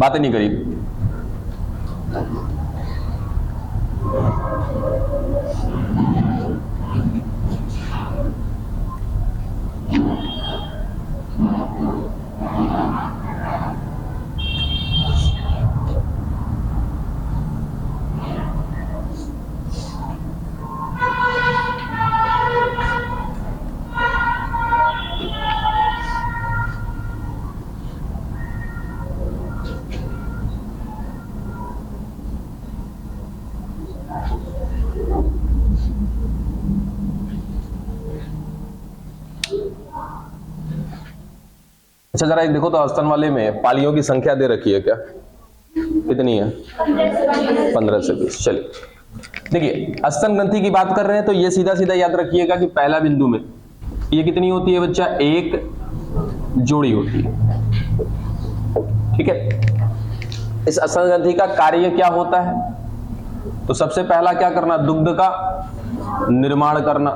बातें नहीं करी। अच्छा जरा एक देखो तो स्तन वाले में पालियों की संख्या दे रखी है क्या, कितनी है? 15 से 20। चलिए देखिए स्तन ग्रंथि की बात कर रहे हैं तो ये सीधा सीधा याद रखिएगा कि पहला बिंदु में ये कितनी होती है बच्चा? एक जोड़ी होती है। ठीक है, इस स्तन ग्रंथि का कार्य क्या होता है? तो सबसे पहला क्या करना? दुग्ध का निर्माण करना।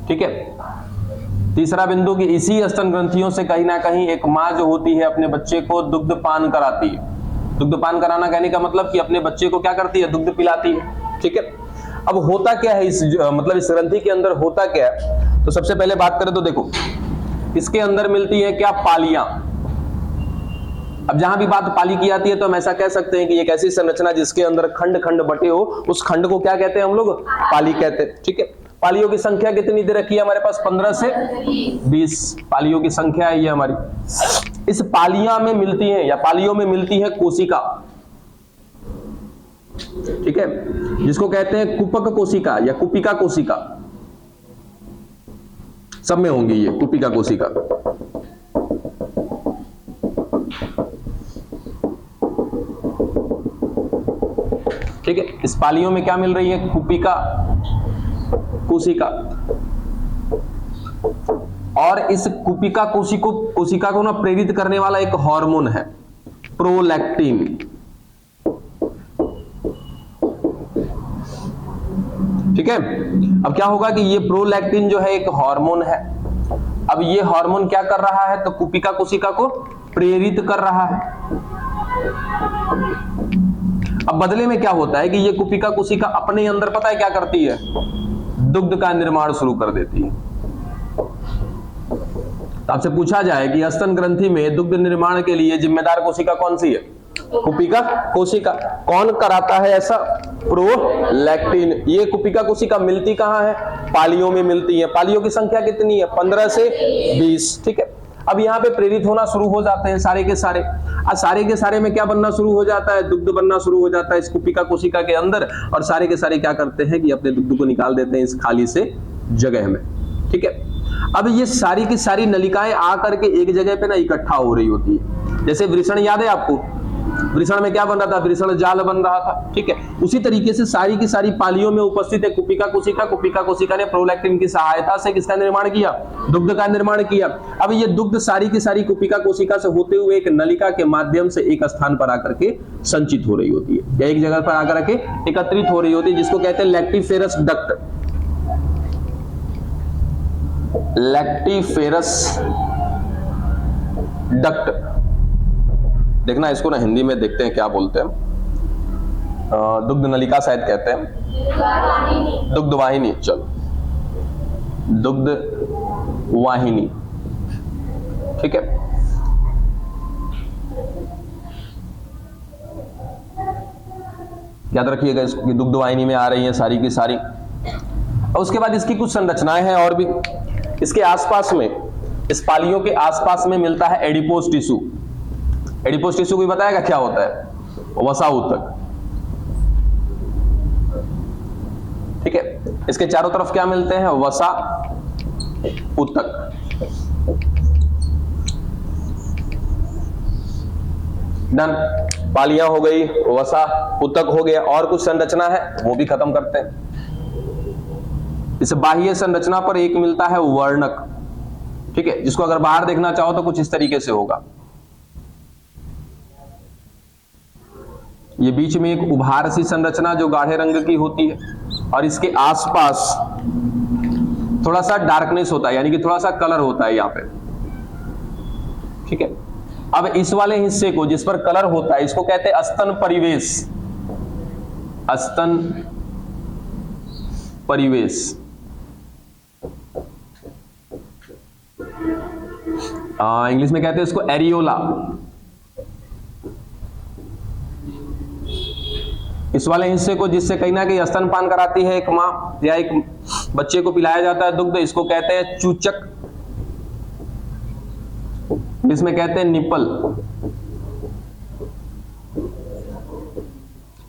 ठीक है, तीसरा बिंदु कि इसी स्तन ग्रंथियों से कहीं ना कहीं एक मां जो होती है अपने बच्चे को दुग्ध पान कराती है। दुग्ध पान कराना कहने का मतलब कि अपने बच्चे को क्या करती है? दुग्ध पिलाती है। ठीक है, अब होता क्या है इस मतलब इस ग्रंथि के अंदर होता क्या है? तो सबसे पहले बात करें तो देखो इसके अंदर मिलती है क्या? पालियां। अब जहां भी बात पाली की आती है तो हम ऐसा कह सकते हैं कि एक ऐसी संरचना जिसके अंदर खंड खंड बटे हो, उस खंड को क्या कहते हैं हम लोग? पाली कहते हैं। ठीक है, पालियों की संख्या कितनी दे रखी है हमारे पास? 15 से 20 पालियों की संख्या है ये हमारी। इस पालियां में मिलती है या पालियों में मिलती है कोशिका। ठीक है, जिसको कहते हैं कुपक कोशिका या कुपिका कोशिका, सब में होंगी ये कुपिका कोशिका। ठीक है, इस पालियों में क्या मिल रही है? कुपिका कोशिका। और इस कुपिका कोशिका को ना प्रेरित करने वाला एक हार्मोन है प्रोलैक्टिन। ठीक है, अब क्या होगा कि ये प्रोलैक्टिन जो है एक हार्मोन है। अब ये हार्मोन क्या कर रहा है? तो कुपिका कोशिका को प्रेरित कर रहा है। अब बदले में क्या होता है कि ये कुपिका कोशिका अपने अंदर पता है क्या करती है? दुग्ध का निर्माण शुरू कर देती है। तो आपसे पूछा जाए कि स्तन ग्रंथि में दुग्ध निर्माण के लिए जिम्मेदार कोशिका कौन सी है? कुपिका कोशिका। कौन कराता है ऐसा? प्रोलैक्टिन। ये कुपिका कोशिका मिलती कहां है? पालियों में मिलती है। पालियों की संख्या कितनी है? 15 से 20। ठीक है, अब यहाँ पे प्रेरित होना शुरू हो जाते हैं सारे के सारे। सारे के सारे में क्या बनना शुरू हो जाता है? दुग्ध बनना शुरू हो जाता है इस कुपिका कोशिका के अंदर। और सारे के सारे क्या करते हैं कि अपने दुग्ध को निकाल देते हैं इस खाली से जगह में। ठीक है, अब ये सारी की सारी नलिकाएं आकर के एक जगह पे ना इकट्ठा हो रही होती है। जैसे वृषण याद है आपको? वृषण में क्या बन रहा था? वृषण जाल बन रहा था। ठीक है, उसी तरीके से सारी की सारी पालियों में उपस्थित है कुपिका कोशिका। कुपिका कोशिका ने प्रोलैक्टिन की सहायता से किसका निर्माण किया? दुग्ध का निर्माण किया। अब ये दुग्ध सारी की सारी कुपिका कोशिका से होते हुए एक नलिका के माध्यम से एक स्थान पर आकर के संचित हो रही होती है या एक जगह पर आकर के एकत्रित हो रही होती है, जिसको कहते हैं लैक्टिफेरस डक्ट। Lactiferous duct. देखना इसको ना हिंदी में देखते हैं क्या बोलते हैं। दुग्ध नलिका शायद कहते हैं। दुग्ध वाहिनी। चलो, दुग्ध वाहिनी। ठीक है, याद रखिएगा इसको कि दुग्ध वाहिनी में आ रही है सारी की सारी। और उसके बाद इसकी कुछ संरचनाएं हैं और भी। इसके आसपास में, इस पालियों के आसपास में मिलता है एडिपोज टिश्यू। एडिपोज टिश्यू को बताएगा क्या होता है? वसा ऊतक। ठीक है, इसके चारों तरफ क्या मिलते हैं? वसा ऊतक। डन, पालियां हो गई, वसा ऊतक हो गया, और कुछ संरचना है वो भी खत्म करते हैं। इस बाह्य संरचना पर एक मिलता है वर्णक। ठीक है, जिसको अगर बाहर देखना चाहो तो कुछ इस तरीके से होगा। ये बीच में एक उभार सी संरचना जो गाढ़े रंग की होती है, और इसके आसपास थोड़ा सा डार्कनेस होता है, यानी कि थोड़ा सा कलर होता है यहाँ पे। ठीक है, अब इस वाले हिस्से को जिस पर कलर होता है इसको कहते हैं स्तन परिवेश, स्तन परिवेश। इंग्लिश में कहते हैं इसको एरियोला। इस वाले हिस्से को जिससे कहीं ना कहीं स्तनपान कराती है एक माँ या एक बच्चे को पिलाया जाता है दुग्ध, इसको कहते हैं चूचक, इसमें कहते हैं निपल।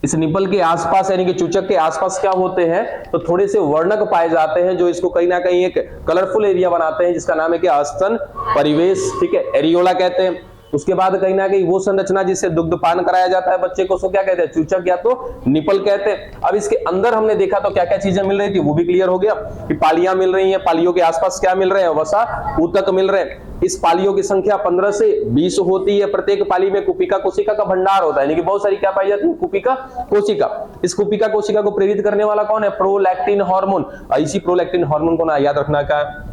इस निपल के आसपास यानी कि चूचक के आसपास क्या होते हैं तो थोड़े से वर्णक पाए जाते हैं जो इसको कहीं ना कहीं एक कलरफुल एरिया बनाते हैं जिसका नाम है क्या स्तन परिवेश, ठीक है, एरियोला कहते हैं। उसके बाद कहीं ना कहीं वो संरचना जिससे दुग्ध पान कराया जाता है बच्चे को, उसको क्या कहते हैं चूचक या तो निपल कहते हैं। अब इसके अंदर हमने देखा तो क्या क्या चीजें मिल रही थी वो भी क्लियर हो गया कि पालियां मिल रही हैं, पालियों के आसपास क्या मिल रहे हैं वसा ऊतक मिल रहे हैं। इस पालियों की संख्या 15 से 20 होती है। प्रत्येक पाली में कुपिका कोशिका का भंडार होता है, यानी कि बहुत सारी क्या पाई जाती है कुपिका कोशिका। इस कुपिका कोशिका को प्रेरित करने वाला कौन है प्रोलैक्टिन हार्मोन। इसी प्रोलैक्टिन हार्मोन को ना याद रखना क्या है,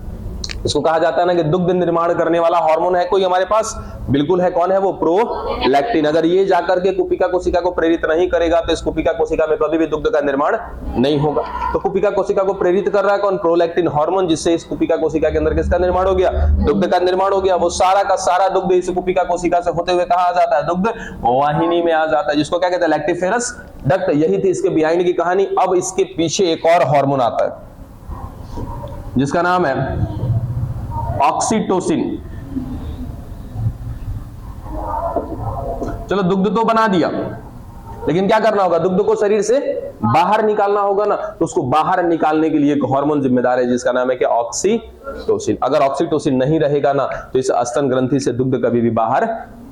इसको कहा जाता है ना कि दुग्ध निर्माण करने वाला हार्मोन है कोई हमारे पास, बिल्कुल है, कौन है वो प्रोलैक्टिन। अगर ये जाकर के कुपिका कोशिका को प्रेरित नहीं करेगा तो इस कुपिका कोशिका में कभी भी दुग्ध का निर्माण नहीं होगा। तो कुपिका कोशिका को प्रेरित कर रहा है कौन प्रोलैक्टिन हार्मोन, जिससे इस कुपिका कोशिका के अंदर किसका निर्माण हो गया दुग्ध का निर्माण हो गया। वो सारा का सारा दुग्ध इस कुपिका कोशिका से होते हुए कहां आ जाता है दुग्ध वाहिनी में आ जाता है, जिसको क्या कहते हैं लैक्टिफेरस डक्ट। यही थी इसके बिहाइंड की कहानी। अब इसके पीछे एक और हार्मोन आता है जिसका नाम है ऑक्सीटोसिन। चलो दुग्ध तो बना दिया, लेकिन क्या करना होगा दुग्ध को शरीर से बाहर निकालना होगा ना, तो उसको बाहर निकालने के लिए एक हार्मोन जिम्मेदार है जिसका नाम है क्या ऑक्सीटोसिन। अगर ऑक्सीटोसिन नहीं रहेगा ना तो इस स्तन ग्रंथि से दुग्ध कभी भी बाहर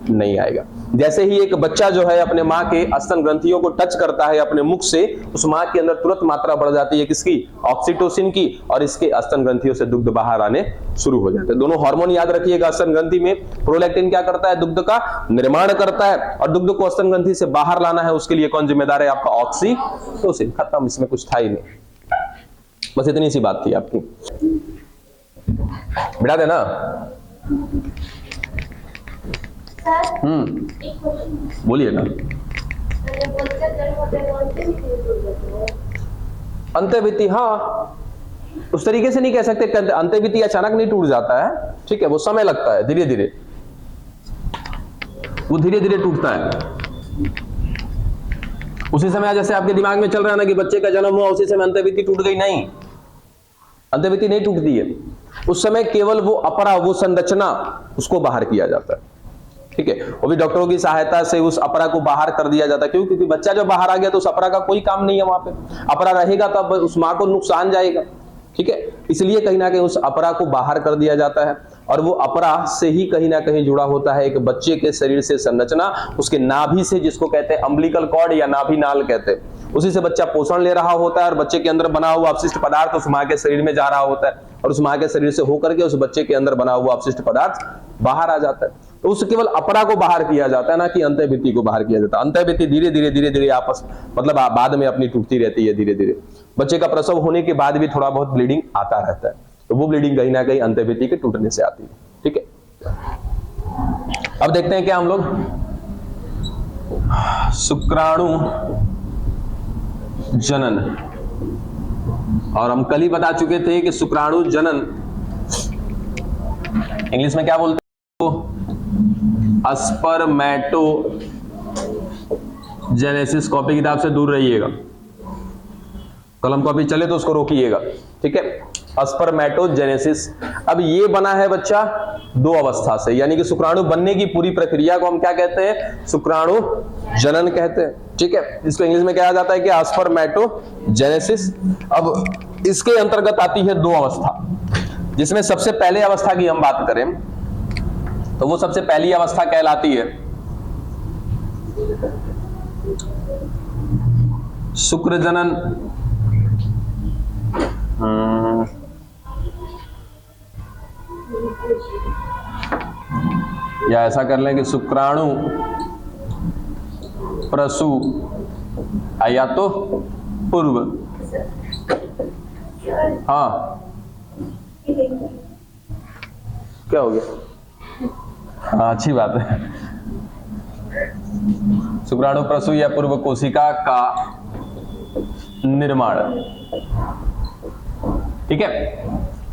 नहीं आएगा। जैसे ही एक बच्चा जो है अपने माँ के स्तन ग्रंथियों को टच करता है अपने मुख से, उस माँ के अंदर तुरंत मात्रा बढ़ जाती है किसकी ऑक्सीटोसिन की, और इसके स्तन ग्रंथियों से दुग्ध बाहर आने शुरू हो जाते हैं। दोनों हार्मोन याद रखिएगा। स्तन ग्रंथि में प्रोलैक्टिन क्या करता है दुग्ध का निर्माण करता है, और दुग्ध को स्तन ग्रंथि से बाहर लाना है उसके लिए कौन जिम्मेदार है आपका ऑक्सीटोसिन। खत्म, इसमें कुछ था ही नहीं, बस इतनी सी बात थी आपकी। बिठा देना। बोलिए ना। अंतःवित्ती, हाँ उस तरीके से नहीं कह सकते, अंतःवित्ती अचानक नहीं टूट जाता है, ठीक है, वो समय लगता है, धीरे धीरे वो धीरे धीरे टूटता है। उसी समय जैसे आपके दिमाग में चल रहा है ना कि बच्चे का जन्म हुआ उसी समय अंतःवित्ती टूट गई, नहीं, अंतःवित्ती नहीं टूटती है। उस समय केवल वो अपरा, वो संरचना, उसको बाहर किया जाता है, ठीक है, वो भी डॉक्टरों की सहायता से उस अपरा को बाहर कर दिया जाता है। क्यों? क्योंकि बच्चा जब बाहर आ गया तो उस अपरा का कोई काम नहीं है वहां पे, अपरा रहेगा तब उस माँ को नुकसान जाएगा, ठीक है, इसलिए कहीं ना कहीं उस अपरा को बाहर कर दिया जाता है। और वो अपरा से ही कहीं ना कहीं जुड़ा होता है एक बच्चे के शरीर से संरचना, उसके नाभि से, जिसको कहते हैं अम्बिलिकल कॉर्ड या नाभि नाल कहते हैं। उसी से बच्चा पोषण ले रहा होता है और बच्चे के अंदर बना हुआ अपशिष्ट पदार्थ उस माँ के शरीर में जा रहा होता है, और उस माँ के शरीर से होकर के उस बच्चे के अंदर बना हुआ अपशिष्ट पदार्थ बाहर आ जाता है। तो उस केवल अपरा को बाहर किया जाता है, ना कि अंतःवित्ती को बाहर किया जाता है। अंतःवित्ती धीरे धीरे आपस मतलब बाद में अपनी टूटती रहती है धीरे धीरे। बच्चे का प्रसव होने के बाद भी थोड़ा बहुत ब्लीडिंग आता रहता है, तो वो ब्लीडिंग कहीं ना कहीं अंतःवित्ती के टूटने से आती है, ठीक है। अब देखते हैं क्या हम लोग शुक्राणु जनन, और हम कल ही बता चुके थे कि शुक्राणु जनन इंग्लिश में क्या बोलते हैं, स्पर्मेटो जेनेसिस। कॉपी किताब से दूर रहिएगा, कलम कॉपी चले तो उसको रोकिएगा, ठीक है। स्पर्मेटोजेनेसिस। अब ये बना है बच्चा दो अवस्था से, यानी कि शुक्राणु बनने की पूरी प्रक्रिया को हम क्या कहते हैं शुक्राणु जनन कहते हैं, ठीक है। इसको इंग्लिश में कहा जाता है कि स्पर्मेटोजेनेसिस। अब इसके अंतर्गत आती है दो अवस्था, जिसमें सबसे पहले अवस्था की हम बात करें तो वो सबसे पहली अवस्था कहलाती है शुक्र जनन, या ऐसा कर लें कि शुक्राणु प्रसू या तो पूर्व, हाँ क्या हो गया, हाँ, अच्छी बात है। शुक्राणु प्रसूति या पूर्व कोशिका का निर्माण, ठीक है।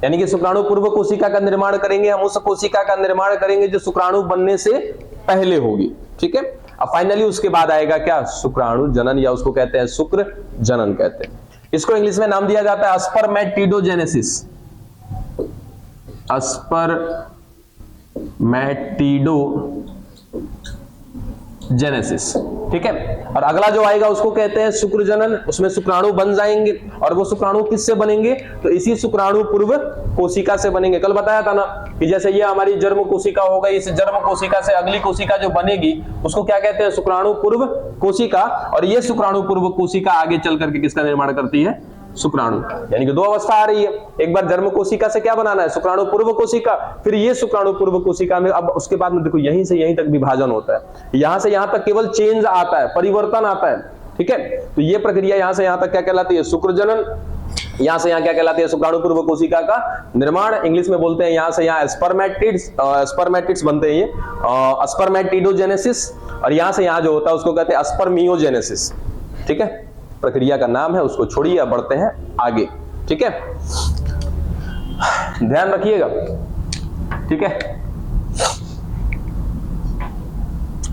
यानी कि शुक्राणु पूर्व कोशिका का निर्माण करेंगे, हम उस कोशिका का निर्माण करेंगे जो शुक्राणु बनने से पहले होगी, ठीक है। अब फाइनली उसके बाद आएगा क्या, शुक्राणु जनन, या उसको कहते हैं शुक्र जनन कहते हैं। इसको इंग्लिश में नाम दिया जाता है स्पर्मेटिडोजेनेसिस, स्पर्मेटिडोजेनेसिस, ठीक है। और अगला जो आएगा उसको कहते हैं शुक्र जनन, उसमें शुक्राणु बन जाएंगे, और वो शुक्राणु किससे बनेंगे, तो इसी शुक्राणु पूर्व कोशिका से बनेंगे। कल बताया था ना कि जैसे ये हमारी जर्म कोशिका हो गई, इस जर्म कोशिका से अगली कोशिका जो बनेगी उसको क्या कहते हैं, शुक्राणु पूर्व कोशिका, और ये शुक्राणु पूर्व कोशिका आगे चल करके किसका निर्माण करती है, शुक्राणु। यानी कि दो अवस्था आ रही है, एक बार जर्म कोशिका से क्या बनाना है, शुक्राणु पूर्व कोशिका, फिर ये शुक्राणु पूर्व कोशिका में, अब उसके बाद में देखो यहीं से यहीं तक विभाजन होता है, यहां से यहां तक केवल चेंज आता है, परिवर्तन आता है, ठीक है। तो ये प्रक्रिया यहां से यहां तक क्या कहलाती है, शुक्र जनन, यहां से यहां क्या कहलाती है, शुक्राणु पूर्व कोशिका का निर्माण। इंग्लिश में बोलते हैं यहां से यहां स्पर्मेटिड्स बनते हैं, ये स्पर्मेटिडोजेनेसिस, और यहां से यहां जो होता है उसको कहते हैं स्पर्मियोजेनेसिस, ठीक है। प्रक्रिया का नाम है, उसको छोड़िए, अब बढ़ते हैं आगे, ठीक है। ध्यान रखिएगा, ठीक है।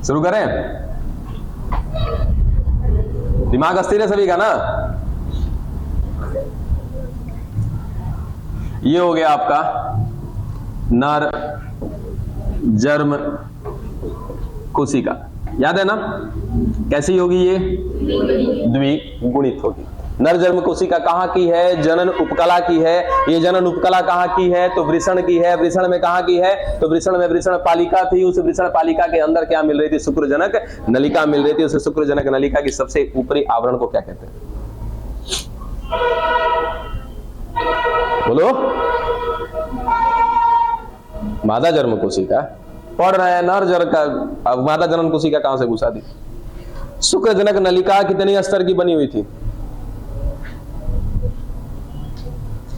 शुरू करें, दिमाग अस्थिर है सभी का ना। ये हो गया आपका नर जर्म कोशिका, याद है ना, कैसी होगी ये, द्विगुणित होगी। नर जर्म कोशिका कहाँ की है, जनन उपकला की है। ये जनन उपकला कहाँ की है, तो वृषण की है। वृषण में कहाँ की है, तो वृषण में वृषण पालिका थी, उस वृषण पालिका के अंदर क्या मिल रही थी, शुक्रजनक नलिका मिल रही थी। उस शुक्रजनक नलिका की सबसे ऊपरी आवरण को क्या कहते हैं, बोलो। मादा जर्म कोशिका पढ़ रहे हैं, नर जर का, अब मादा जनन कोशिका कहां से घुसा दी। शुक्रजनक नलिका कितनी स्तर की बनी हुई थी,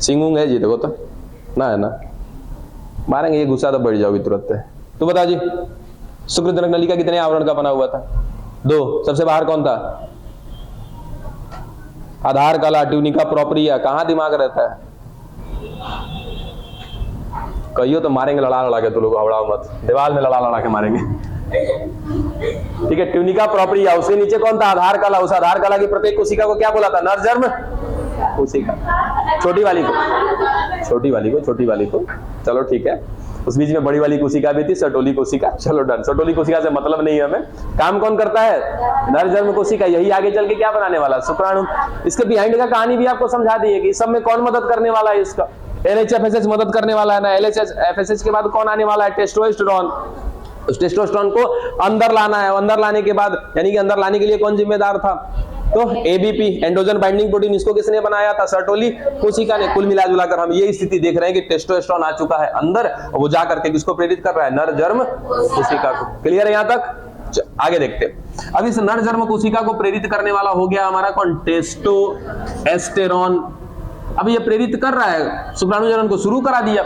सिंगुंग है जी, देखो तो ना है ना, मारेंगे ये घुसा तो बढ़ जाओगी तुरंत है। तो बता जी, शुक्रजनक नलिका कितने आवरण का बना हुआ था, दो। सबसे बाहर कौन था, आधार कला, ट्यूनिका प्रोपरिया। कहां दिमाग रहता है, कहियो तो मारेंगे लड़ा लड़ा के, तो लोग हवड़ाओ मत, दीवार में लड़ा लड़ा के मारेंगे, ठीक है। ट्यूनिका प्रोपरिया, उसके नीचे कौन था, आधार कला। उस आधार कला की प्रत्येक कोशिका को क्या बोला था, नर जर्म कोशिका। छोटी वाली को, छोटी वाली को, छोटी वाली को, चलो ठीक है। उस बीच में बड़ी वाली कोशिका भी थी, सटोली कोशिका, चलो डन। सटोली कोशिका से मतलब नहीं है हमें, काम कौन करता है, नर जर्म कोशिका। यही आगे चल के क्या बनाने वाला, शुक्राणु। इसके बिहाइंड का कहानी भी आपको समझा दी है कि सब में कौन मदद करने वाला है, इसका LHFSH मदद करने वाला है ना। LHFSH के बाद कौन आने वाला है, टेस्टोस्टेरोन। उस टेस्टोस्टेरोन को अंदर लाना है, अंदर लाने के बाद, यानी कि अंदर लाने के लिए कौन जिम्मेदार था, तो ABP, एंड्रोजन बाइंडिंग प्रोटीन। इसको किसने बनाया था, सर्टोली कोशिका ने। कुल मिला जुलाकर हम ये स्थिति देख रहे हैं कि टेस्टोस्टेरोन आ चुका है अंदर, वो जाकर के किसको प्रेरित कर रहा है, नर जर्म कोशिका को। क्लियर है यहां तक, आगे देखते हैं। अब इस नर जर्म कोशिका को प्रेरित करने वाला हो गया हमारा कौन, टेस्टोस्टेरोन। अब ये प्रेरित कर रहा है, शुक्राणु जनन को शुरू करा दिया,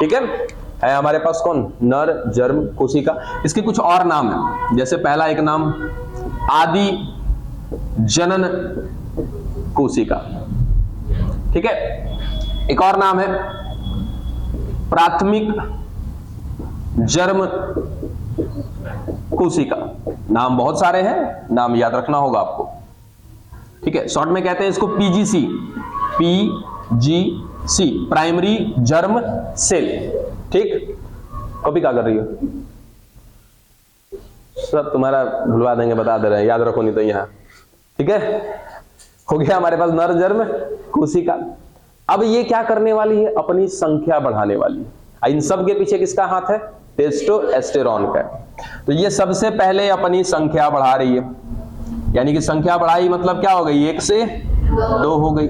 ठीक है हमारे पास कौन, नर जर्म कोशिका। इसके कुछ और नाम है, जैसे पहला एक नाम आदि जनन कोशिका, ठीक है। एक और नाम है प्राथमिक जर्म कोशिका। नाम बहुत सारे हैं, नाम याद रखना होगा आपको, ठीक है। शॉर्ट में कहते हैं इसको PGC, PGC, primary germ cell, ठीक। कॉपी क्या कर रही हो, सब तुम्हारा भुलवा देंगे, बता दे रहे हैं, याद रखो नहीं तो यहां, ठीक है। हो गया हमारे पास नर जर्म कोशिका। अब ये क्या करने वाली है, अपनी संख्या बढ़ाने वाली है। इन सब के पीछे किसका हाथ है, टेस्टोस्टेरोन का। तो ये सबसे पहले अपनी संख्या बढ़ा रही है, यानी कि संख्या बढ़ाई मतलब क्या हो गई, 1 से 2 हो गई।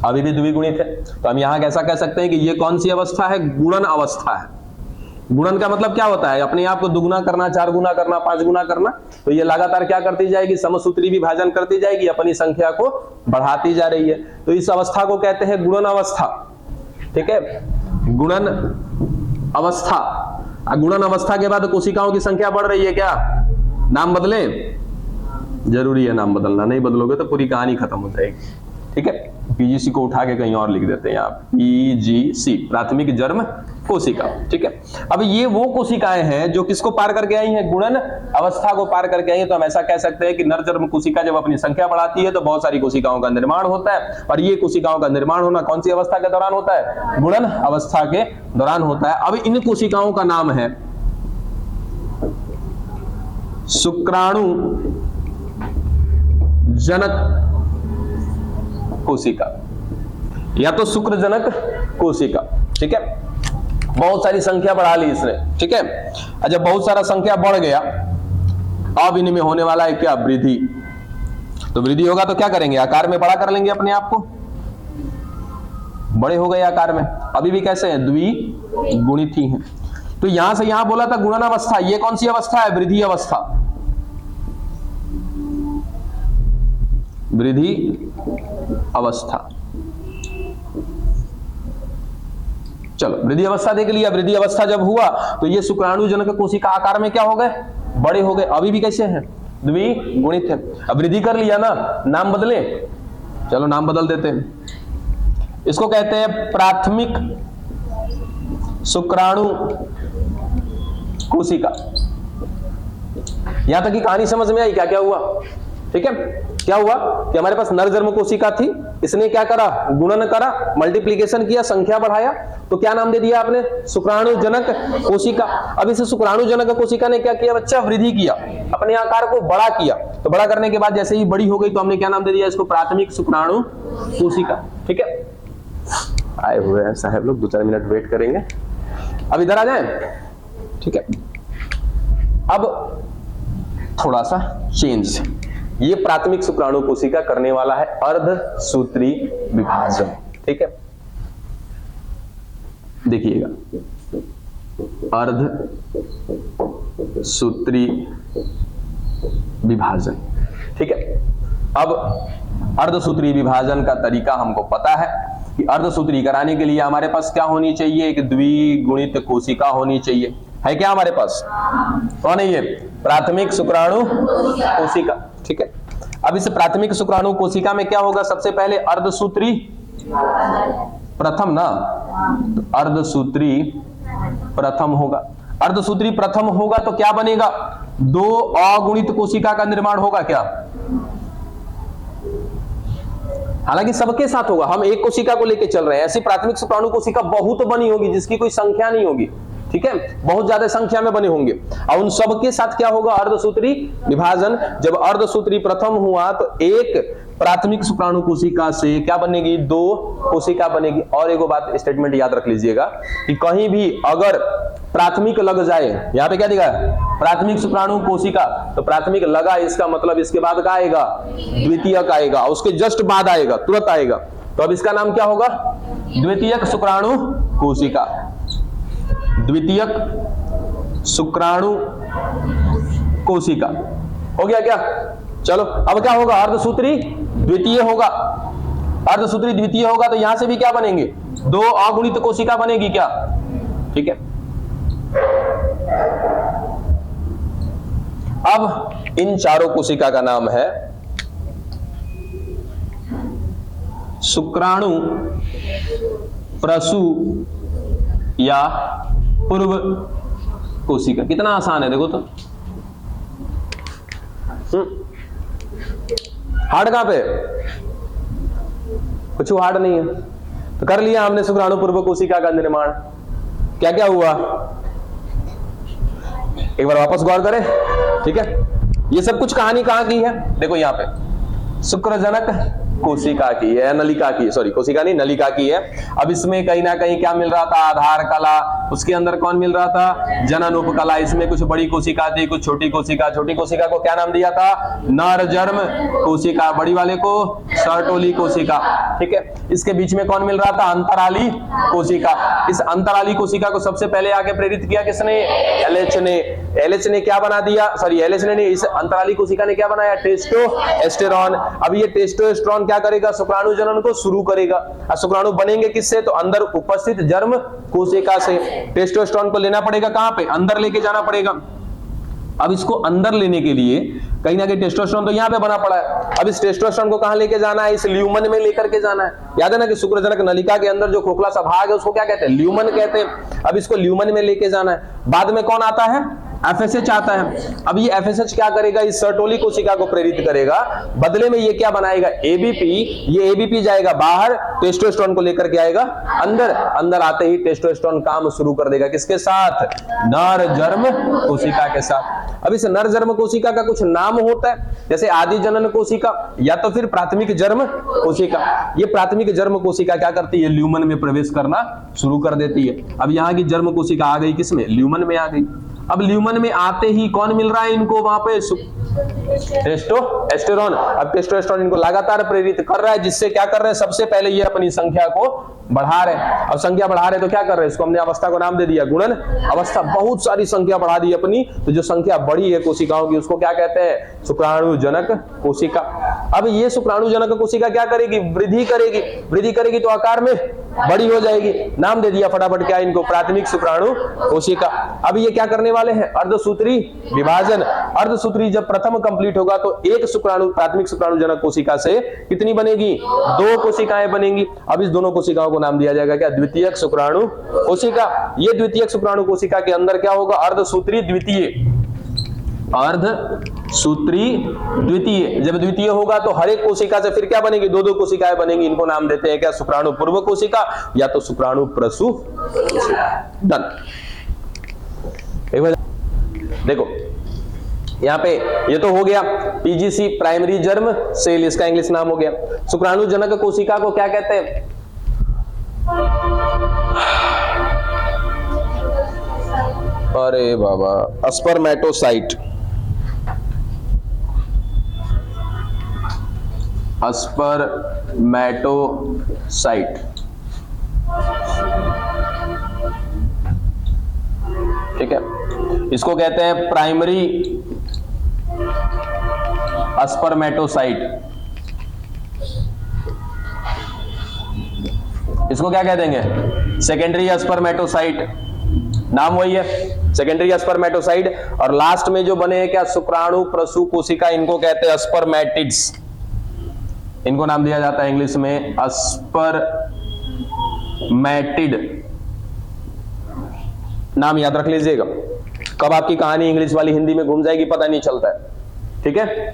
अभी भी द्विगुणित है, तो हम यहां कैसा कह सकते हैं कि ये कौन सी अवस्था है, गुणन अवस्था है। गुणन का मतलब क्या होता है, अपने आप को दुगुना करना, 4 गुना करना, 5 गुना करना। तो ये लगातार क्या करती जाएगी, समसूत्री विभाजन करती जाएगी, अपनी संख्या को बढ़ाती जा रही है। तो इस अवस्था को कहते हैं गुणन अवस्था, ठीक है, गुणन अवस्था। गुणन अवस्था के बाद कोशिकाओं की संख्या बढ़ रही है क्या? नाम बदले? जरूरी है नाम बदलना, नहीं बदलोगे तो पूरी कहानी खत्म हो जाएगी। ठीक है, पीजीसी को उठा के कहीं और लिख देते हैं आप, पीजीसी, प्राथमिक जर्म कोशिका। ठीक है, अब ये वो कोशिकाएं हैं जो किसको पार करके आई हैं? गुणन अवस्था को पार करके आई हैं। तो हम ऐसा कह सकते हैं कि नर जर्म कोशिका जब अपनी संख्या बढ़ाती है तो बहुत सारी कोशिकाओं का निर्माण होता है, और ये कोशिकाओं का निर्माण होना कौन सी अवस्था के दौरान होता है? गुणन अवस्था के दौरान होता है। अब इन कोशिकाओं का नाम है शुक्राणु जनक कोशिका या तो शुक्रजनक कोशिका। ठीक है, बहुत सारी संख्या बढ़ा ली इसने। ठीक है, जब बहुत सारा संख्या बढ़ गया, अब इनमें होने वाला है क्या? वृद्धि। तो वृद्धि होगा तो क्या करेंगे? आकार में बड़ा कर लेंगे अपने आप को, बड़े हो गए आकार में। अभी भी कैसे हैं? द्विगुणित ही हैं। तो यहां से यहां बोला था गुणन अवस्था, ये कौन सी अवस्था है? वृद्धि अवस्था। वृद्धि अवस्था। चलो वृद्धि अवस्था देख लिया। वृद्धि अवस्था जब हुआ तो ये शुक्राणु जनक कोशिका आकार में क्या हो गए? बड़े हो गए। अभी भी कैसे हैं? द्विगुणित है। अब वृद्धि कर लिया ना, नाम बदले? चलो नाम बदल देते हैं। इसको कहते हैं प्राथमिक शुक्राणु कोशिका। यहां तक की कहानी समझ में आई? क्या क्या हुआ? ठीक है, क्या हुआ कि हमारे पास नर जर्म कोशिका थी, इसने क्या करा? गुणन करा, मल्टीप्लिकेशन किया, संख्या बढ़ाया, तो क्या नाम दे दिया आपने? शुक्राणु जनक कोशिका। अब इस शुक्राणु जनक कोशिका ने क्या किया बच्चा? वृद्धि किया, अपने आकार को बड़ा किया। तो बड़ा करने के बाद जैसे ही बड़ी हो गई तो हमने क्या नाम दे दिया इसको? प्राथमिक शुक्राणु कोशिका। ठीक है, आए हुए हैं साहब लोग, 2-4 मिनट वेट करेंगे। अब इधर आ जाएं। ठीक है, अब थोड़ा सा चेंज। ये प्राथमिक शुक्राणु कोशिका करने वाला है अर्धसूत्री विभाजन। ठीक है, देखिएगा, अर्धसूत्री विभाजन। ठीक है, अब अर्धसूत्री विभाजन का तरीका हमको पता है कि अर्धसूत्री कराने के लिए हमारे पास क्या होनी चाहिए? एक द्विगुणित कोशिका होनी चाहिए। है क्या हमारे पास? कौन है ये? प्राथमिक शुक्राणु कोशिका। ठीक है, अब इस प्राथमिक शुक्राणु कोशिका में क्या होगा? सबसे पहले अर्धसूत्री प्रथम ना, तो अर्धसूत्री प्रथम होगा। अर्धसूत्री प्रथम होगा तो क्या बनेगा? 2 अगुणित कोशिका का निर्माण होगा क्या? हालांकि सबके साथ होगा, हम एक कोशिका को लेकर चल रहे हैं। ऐसी प्राथमिक शुक्राणु कोशिका बहुत बनी होगी जिसकी कोई संख्या नहीं होगी। ठीक है, बहुत ज्यादा संख्या में बने होंगे, और उन सबके साथ क्या होगा? अर्धसूत्री विभाजन। जब अर्धसूत्री प्रथम हुआ तो एक प्राथमिक शुक्राणु कोशिका से क्या बनेगी? 2 कोशिका बनेगी। और एक बात स्टेटमेंट याद रख लीजिएगा कि कहीं भी अगर प्राथमिक लग जाए, यहां पे क्या दिखा है? प्राथमिक शुक्राणु कोशिका, तो प्राथमिक लगा, इसका मतलब इसके बाद क्या आएगा? द्वितीयक आएगा, उसके जस्ट बाद आएगा, तुरंत आएगा। तो अब इसका नाम क्या होगा? द्वितीयक शुक्राणु कोशिका। द्वितीयक शुक्राणु कोशिका हो गया क्या? चलो अब क्या होगा? अर्धसूत्री द्वितीय होगा। अर्धसूत्री द्वितीय होगा तो यहां से भी क्या बनेंगे? 2 अगुणित कोशिका बनेगी क्या? ठीक है, अब इन चारों कोशिका का नाम है शुक्राणु प्रसू या पूर्व कोशिका। कितना आसान है देखो तो। हार्ड कहां पे? कुछ हार्ड नहीं है। तो कर लिया हमने शुक्राणु पूर्व कोशिका का निर्माण। क्या क्या हुआ एक बार वापस गौर करें। ठीक है, ये सब कुछ कहानी कहां की है? देखो यहां पे शुक्रजनक कोशिका की है, नलिका की, सॉरी कोशिका नहीं नलिका की है। अब इसमें कहीं ना कहीं क्या मिल रहा था? आधार कला। उसके अंदर कौन मिल रहा था? जनन उपकला। इसमें कुछ बड़ी कोशिका थी, कुछ छोटी कोशिका। छोटी कोशिका को क्या नाम दिया था? नर जर्म कोशिका। बड़ी वाले को सर्टोली कोशिका। ठीक है, इसके बीच में कौन मिल रहा था? अंतराली कोशिका। इस अंतराली कोशिका को सबसे पहले आगे प्रेरित किया किसने? एलएच ने। एलएच ने क्या बना दिया? सॉरी एलएच ने नहीं, इस अंतराली कोशिका ने क्या बनाया? टेस्टोस्टेरोन। अब ये टेस्टोस्टेरोन क्या क्या करेगा, शुक्राणु जनन को शुरू करेगा। और शुक्राणु बनेंगे किससे, तो अंदर उपस्थित जर्म कोशिका से। टेस्टोस्टेरोन को लेना पड़ेगा कहां पे, अंदर लेके जाना पड़ेगा। अब इसको अंदर लेने के लिए कहीं ना कहीं टेस्टोस्टेरोन तो यहाँ पे बना पड़ा है, अब इस टेस्टोस्टेरोन को कहां लेके जाना है, इस ल्यूमन में लेकर के जाना है। याद है ना कि शुक्रजनक नलिका के अंदर जो खोखला सा भाग है उसको क्या कहते हैं, ल्यूमन कहते हैं। अब इसको ल्यूमन में लेके जाना है। बाद में कौन आता है, FSH आता है। अब ये FSH क्या करेगा, इस सर्टोली कोशिका को प्रेरित करेगा, बदले में ये क्या बनाएगा, ABP। ये ABP जाएगा बाहर, टेस्टोस्टेरोन को लेकर के आएगा अंदर। अंदर आते ही टेस्टोस्टेरोन काम शुरू कर देगा किसके साथ, नर जर्म कोशिका के साथ। अब इस नर जर्म कोशिका का कुछ नाम होता है, जैसे आदि जनन कोशिका या तो फिर प्राथमिक जर्म कोशिका। ये प्राथमिक जर्म कोशिका क्या करती है, ल्यूमन में प्रवेश करना शुरू कर देती है। अब यहाँ की जर्म कोशिका आ गई किसमें, ल्यूमन में आ गई। अब ल्यूमन में आते ही कौन मिल रहा है इनको वहां पे, टेस्टोस्टेरोन। अब टेस्टोस्टेरोन इनको लगातार प्रेरित कर रहा है, जिससे क्या कर रहे हैं, सबसे पहले ये अपनी संख्या को बढ़ा रहे हैं। अब संख्या बढ़ा रहे तो क्या कर रहे हैं, इसको हमने अवस्था को नाम दे दिया गुणन अवस्था। बहुत सारी संख्या बढ़ा दी अपनी, तो जो संख्या बढ़ी है कोशिकाओं की उसको क्या कहते हैं, शुक्राणुजनक कोशिका। अब ये शुक्राणुजनक कोशिका क्या करेगी, वृद्धि करेगी। वृद्धि करेगी तो आकार में बड़ी हो जाएगी, नाम दे दिया फटाफट क्या इनको, प्राथमिक शुक्राणु कोशिका। अब ये क्या करने वाले हैं, अर्धसूत्री विभाजन। अर्धसूत्री जब प्रथम कंप्लीट होगा तो एक शुक्राणु प्राथमिक शुक्राणुजनक कोशिका से कितनी बनेगी, 2 कोशिकाएं बनेंगी। अब इस दोनों कोशिकाओं को नाम दिया जाएगा क्या, द्वितीयक शुक्राणु कोशिका। ये द्वितीयक शुक्राणु कोशिका के अंदर क्या होगा, अर्धसूत्री द्वितीय। अर्धसूत्री द्वितीय, जब द्वितीय होगा तो हर एक कोशिका से फिर क्या बनेगी, 2-2 कोशिकाएं बनेंगी। इनको नाम देते हैं क्या, शुक्राणु पूर्व कोशिका या तो शुक्राणु प्रसू कोशिका। डन। एक बार देखो यहाँ पे ये तो हो गया PGC प्राइमरी जर्म सेल, इसका इंग्लिश नाम हो गया। शुक्राणुजनक कोशिका को क्या कहते हैं, अरे बाबा, स्पर्मेटोसाइट। स्पर्मेटोसाइट, ठीक है। इसको कहते हैं प्राइमरी स्पर्मेटोसाइट। इसको क्या कह देंगे, सेकेंडरी स्पर्मेटोसाइट। नाम वही है, सेकेंडरी स्पर्मेटोसाइट। और लास्ट में जो बने हैं क्या, शुक्राणु प्रसू कोशिका, इनको कहते हैं स्पर्मेटिड्स। इनको नाम दिया जाता है इंग्लिश में स्पर्मेटिड। नाम याद रख लीजिएगा, कब आपकी कहानी इंग्लिश वाली हिंदी में घूम जाएगी पता नहीं चलता है, ठीक है।